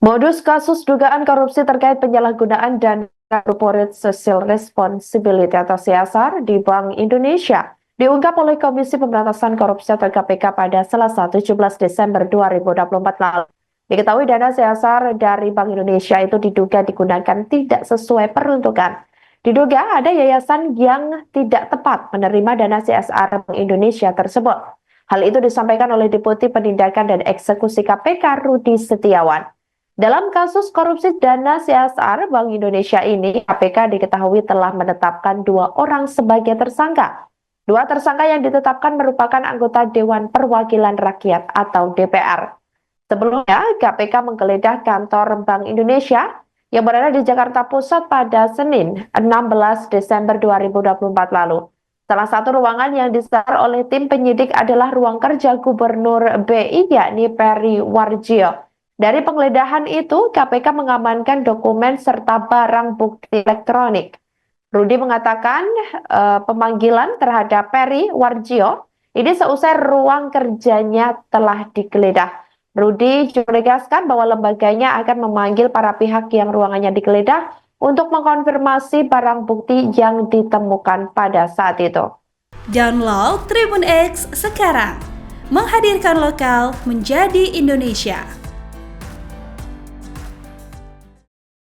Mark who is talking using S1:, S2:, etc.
S1: Modus kasus dugaan korupsi terkait penyalahgunaan dana Corporate Social Responsibility atau CSR di Bank Indonesia diungkap oleh Komisi Pemberantasan Korupsi atau KPK pada Selasa 17 Desember 2024 lalu. Diketahui dana CSR dari Bank Indonesia itu diduga digunakan tidak sesuai peruntukan. Diduga ada yayasan yang tidak tepat menerima dana CSR Bank Indonesia tersebut. Hal itu disampaikan oleh Deputi Penindakan dan Eksekusi KPK Rudi Setiawan. Dalam kasus korupsi dana CSR Bank Indonesia ini, KPK diketahui telah menetapkan 2 orang sebagai tersangka. 2 tersangka yang ditetapkan merupakan anggota Dewan Perwakilan Rakyat atau DPR. Sebelumnya, KPK menggeledah kantor Bank Indonesia yang berada di Jakarta Pusat pada Senin 16 Desember 2024 lalu. Salah satu ruangan yang disasar oleh tim penyidik adalah ruang kerja Gubernur BI yakni Peri Warjio. Dari penggeledahan itu, KPK mengamankan dokumen serta barang bukti elektronik. Rudi mengatakan pemanggilan terhadap Peri Warjio ini seusai ruang kerjanya telah digeledah. Rudi juga menegaskan bahwa lembaganya akan memanggil para pihak yang ruangannya digeledah untuk mengkonfirmasi barang bukti yang ditemukan pada saat itu.
S2: Download Tribun X sekarang, menghadirkan lokal menjadi Indonesia.